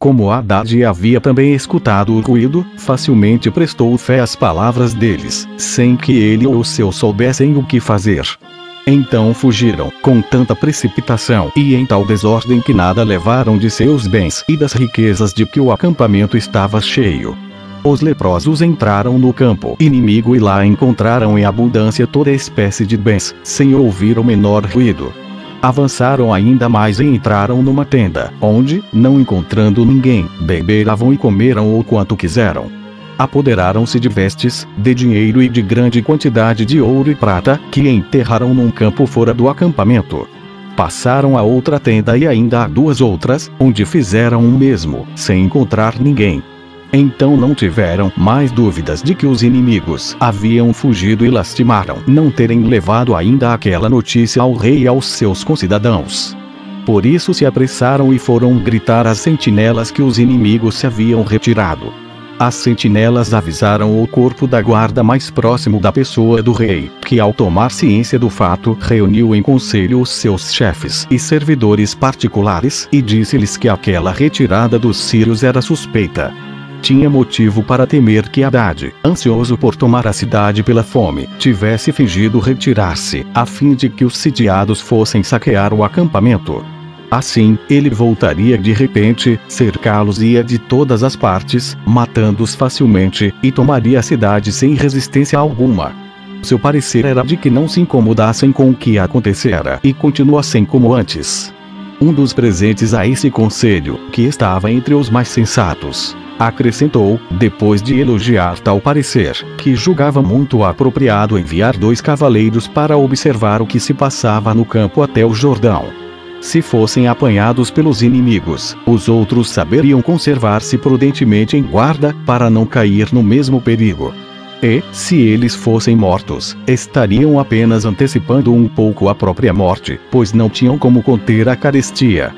Como Haddad havia também escutado o ruído, facilmente prestou fé às palavras deles, sem que ele ou os seus soubessem o que fazer. Então fugiram, com tanta precipitação e em tal desordem que nada levaram de seus bens e das riquezas de que o acampamento estava cheio. Os leprosos entraram no campo inimigo e lá encontraram em abundância toda espécie de bens, sem ouvir o menor ruído. Avançaram ainda mais e entraram numa tenda, onde, não encontrando ninguém, beberam e comeram o quanto quiseram. Apoderaram-se de vestes, de dinheiro e de grande quantidade de ouro e prata, que enterraram num campo fora do acampamento. Passaram a outra tenda e ainda a duas outras, onde fizeram o mesmo, sem encontrar ninguém. Então não tiveram mais dúvidas de que os inimigos haviam fugido e lastimaram não terem levado ainda aquela notícia ao rei e aos seus concidadãos. Por isso se apressaram e foram gritar às sentinelas que os inimigos se haviam retirado. As sentinelas avisaram o corpo da guarda mais próximo da pessoa do rei, que ao tomar ciência do fato reuniu em conselho os seus chefes e servidores particulares e disse-lhes que aquela retirada dos sírios era suspeita. Tinha motivo para temer que Haddad, ansioso por tomar a cidade pela fome, tivesse fingido retirar-se, a fim de que os sitiados fossem saquear o acampamento. Assim, ele voltaria de repente, cercá-los-ia de todas as partes, matando-os facilmente, e tomaria a cidade sem resistência alguma. Seu parecer era de que não se incomodassem com o que acontecera e continuassem como antes. Um dos presentes a esse conselho, que estava entre os mais sensatos, acrescentou, depois de elogiar tal parecer, que julgava muito apropriado enviar 2 cavaleiros para observar o que se passava no campo até o Jordão. Se fossem apanhados pelos inimigos, os outros saberiam conservar-se prudentemente em guarda, para não cair no mesmo perigo. E, se eles fossem mortos, estariam apenas antecipando um pouco a própria morte, pois não tinham como conter a carestia.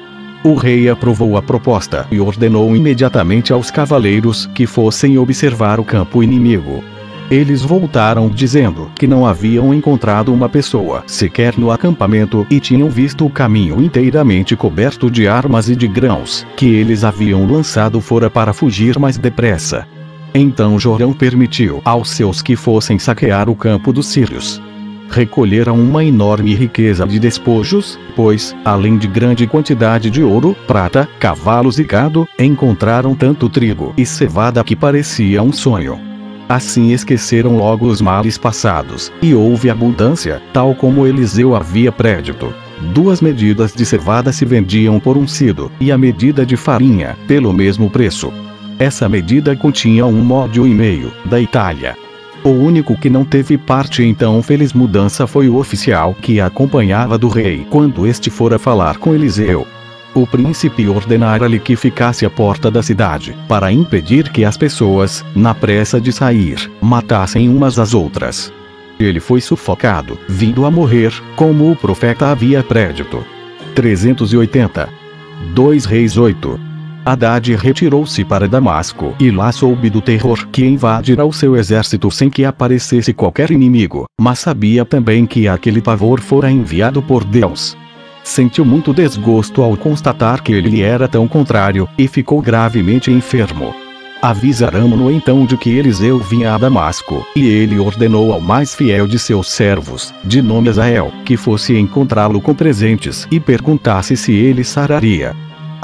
O rei aprovou a proposta e ordenou imediatamente aos cavaleiros que fossem observar o campo inimigo. Eles voltaram dizendo que não haviam encontrado uma pessoa sequer no acampamento e tinham visto o caminho inteiramente coberto de armas e de grãos, que eles haviam lançado fora para fugir mais depressa. Então Jorão permitiu aos seus que fossem saquear o campo dos sírios. Recolheram uma enorme riqueza de despojos, pois, além de grande quantidade de ouro, prata, cavalos e gado, encontraram tanto trigo e cevada que parecia um sonho. Assim esqueceram logo os males passados, e houve abundância, tal como Eliseu havia predito. 2 medidas de cevada se vendiam por um sido, e a medida de farinha, pelo mesmo preço. Essa medida continha 1 módio e meio, da Itália. O único que não teve parte em tão feliz mudança foi o oficial que acompanhava do rei quando este fora falar com Eliseu. O príncipe ordenara-lhe que ficasse à porta da cidade, para impedir que as pessoas, na pressa de sair, matassem umas às outras. Ele foi sufocado, vindo a morrer, como o profeta havia predito. 380. 2 Reis 8. Haddad retirou-se para Damasco e lá soube do terror que invadira o seu exército sem que aparecesse qualquer inimigo, mas sabia também que aquele pavor fora enviado por Deus. Sentiu muito desgosto ao constatar que ele lhe era tão contrário, e ficou gravemente enfermo. Avisaram-no então de que Eliseu vinha a Damasco, e ele ordenou ao mais fiel de seus servos, de nome Azael, que fosse encontrá-lo com presentes e perguntasse se ele sararia.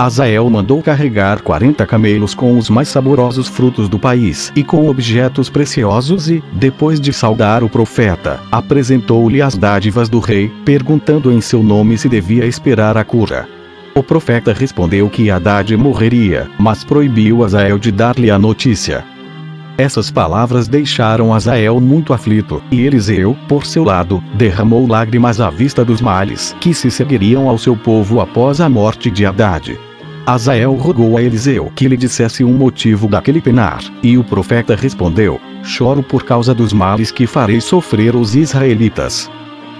Azael mandou carregar 40 camelos com os mais saborosos frutos do país e com objetos preciosos e, depois de saudar o profeta, apresentou-lhe as dádivas do rei, perguntando em seu nome se devia esperar a cura. O profeta respondeu que Haddad morreria, mas proibiu Azael de dar-lhe a notícia. Essas palavras deixaram Azael muito aflito, e Eliseu, por seu lado, derramou lágrimas à vista dos males que se seguiriam ao seu povo após a morte de Haddad. Azael rogou a Eliseu que lhe dissesse um motivo daquele penar, e o profeta respondeu: choro por causa dos males que farei sofrer os israelitas.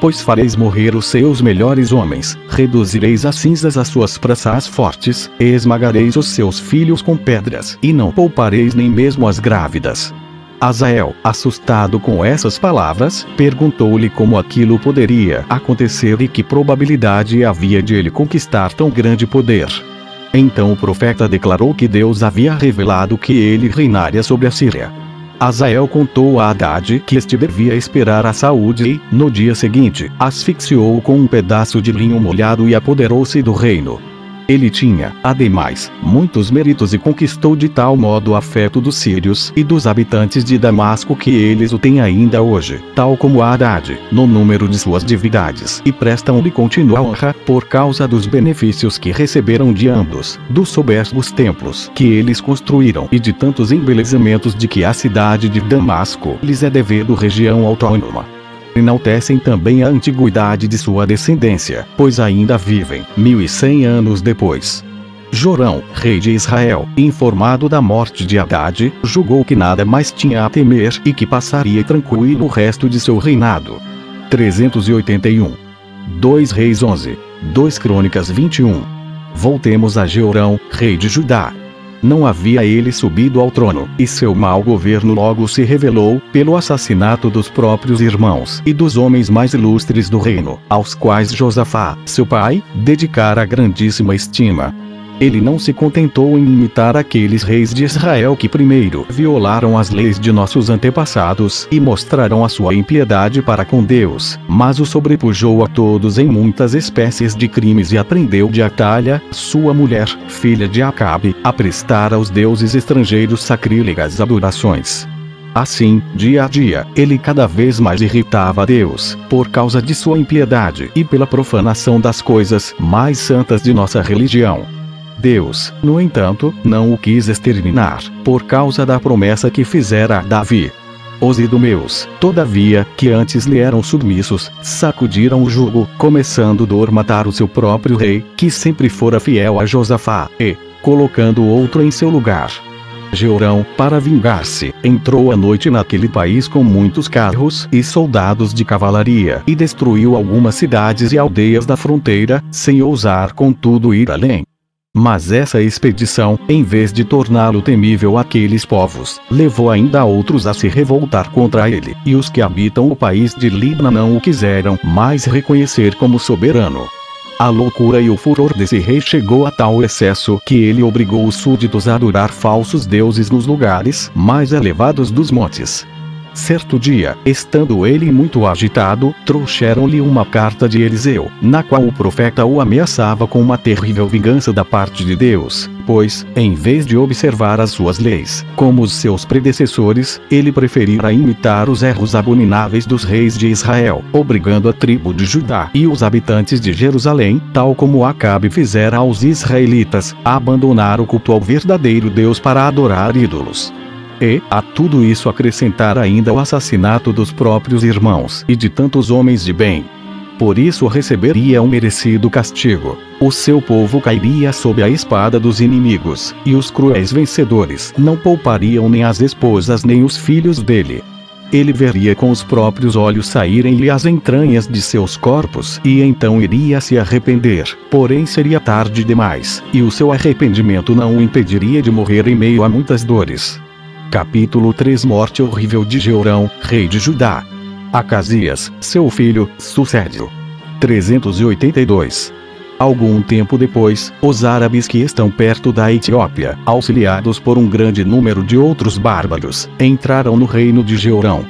Pois fareis morrer os seus melhores homens, reduzireis a cinzas as suas praças fortes, e esmagareis os seus filhos com pedras, e não poupareis nem mesmo as grávidas. Azael, assustado com essas palavras, perguntou-lhe como aquilo poderia acontecer e que probabilidade havia de ele conquistar tão grande poder. Então o profeta declarou que Deus havia revelado que ele reinaria sobre a Síria. Azael contou a Haddad que este devia esperar a saúde e, no dia seguinte, asfixiou-o com um pedaço de linho molhado e apoderou-se do reino. Ele tinha, ademais, muitos méritos e conquistou de tal modo o afeto dos sírios e dos habitantes de Damasco que eles o têm ainda hoje, tal como Haddad, no número de suas divindades, e prestam-lhe contínua honra, por causa dos benefícios que receberam de ambos, dos soberbos templos que eles construíram e de tantos embelezamentos de que a cidade de Damasco lhes é devido região autônoma. Enaltecem também a antiguidade de sua descendência, pois ainda vivem, 1100 anos depois. Jorão, rei de Israel, informado da morte de Haddad, julgou que nada mais tinha a temer e que passaria tranquilo o resto de seu reinado. 381. 2 Reis 11. 2 Crônicas 21. Voltemos a Jeorão, rei de Judá. Não havia ele subido ao trono, e seu mau governo logo se revelou, pelo assassinato dos próprios irmãos e dos homens mais ilustres do reino, aos quais Josafá, seu pai, dedicara grandíssima estima. Ele não se contentou em imitar aqueles reis de Israel que primeiro violaram as leis de nossos antepassados e mostraram a sua impiedade para com Deus, mas o sobrepujou a todos em muitas espécies de crimes e aprendeu de Atalha, sua mulher, filha de Acabe, a prestar aos deuses estrangeiros sacrílegas adorações. Assim, dia a dia, ele cada vez mais irritava a Deus, por causa de sua impiedade e pela profanação das coisas mais santas de nossa religião. Deus, no entanto, não o quis exterminar, por causa da promessa que fizera a Davi. Os idumeus, todavia, que antes lhe eram submissos, sacudiram o jugo, começando por matar o seu próprio rei, que sempre fora fiel a Josafá, e, colocando outro em seu lugar. Jeorão, para vingar-se, entrou à noite naquele país com muitos carros e soldados de cavalaria e destruiu algumas cidades e aldeias da fronteira, sem ousar contudo ir além. Mas essa expedição, em vez de torná-lo temível àqueles povos, levou ainda outros a se revoltar contra ele, e os que habitam o país de Libna não o quiseram mais reconhecer como soberano. A loucura e o furor desse rei chegou a tal excesso que ele obrigou os súditos a adorar falsos deuses nos lugares mais elevados dos montes. Certo dia, estando ele muito agitado, trouxeram-lhe uma carta de Eliseu, na qual o profeta o ameaçava com uma terrível vingança da parte de Deus, pois, em vez de observar as suas leis, como os seus predecessores, ele preferira imitar os erros abomináveis dos reis de Israel, obrigando a tribo de Judá e os habitantes de Jerusalém, tal como Acabe fizera aos israelitas, a abandonar o culto ao verdadeiro Deus para adorar ídolos. E, a tudo isso acrescentar ainda o assassinato dos próprios irmãos e de tantos homens de bem. Por isso receberia um merecido castigo. O seu povo cairia sob a espada dos inimigos, e os cruéis vencedores não poupariam nem as esposas nem os filhos dele. Ele veria com os próprios olhos saírem-lhe as entranhas de seus corpos e então iria se arrepender, porém seria tarde demais, e o seu arrependimento não o impediria de morrer em meio a muitas dores. Capítulo 3 Morte horrível de Jeorão, rei de Judá. Acasias, seu filho, sucede-o. 382. Algum tempo depois, os árabes que estão perto da Etiópia, auxiliados por um grande número de outros bárbaros, entraram no reino de Jeorão.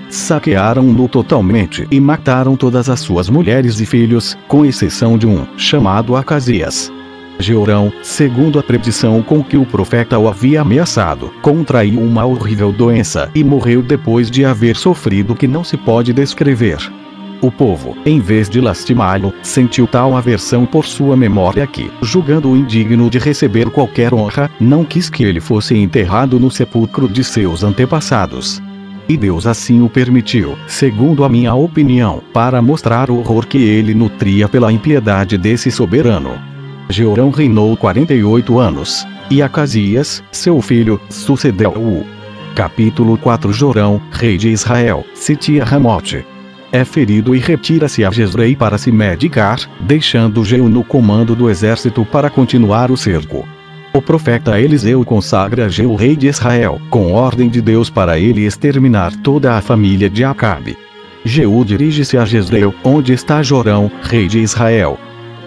Saquearam-no totalmente e mataram todas as suas mulheres e filhos, com exceção de um, chamado Acasias. Jeorão, segundo a predição com que o profeta o havia ameaçado, contraiu uma horrível doença e morreu depois de haver sofrido o que não se pode descrever. O povo, em vez de lastimá-lo, sentiu tal aversão por sua memória que, julgando-o indigno de receber qualquer honra, não quis que ele fosse enterrado no sepulcro de seus antepassados. E Deus assim o permitiu, segundo a minha opinião, para mostrar o horror que ele nutria pela impiedade desse soberano. Jeorão reinou 48 anos, e Acasias, seu filho, sucedeu-o. Capítulo 4 Jorão, rei de Israel, sitia Ramote. É ferido e retira-se a Jezreel para se medicar, deixando Jeú no comando do exército para continuar o cerco. O profeta Eliseu consagra Jeú rei de Israel, com ordem de Deus para ele exterminar toda a família de Acabe. Jeú dirige-se a Jezreel, onde está Jorão, rei de Israel.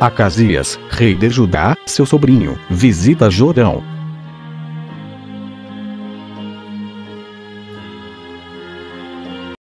Acasias, rei de Judá, seu sobrinho, visita Jorão,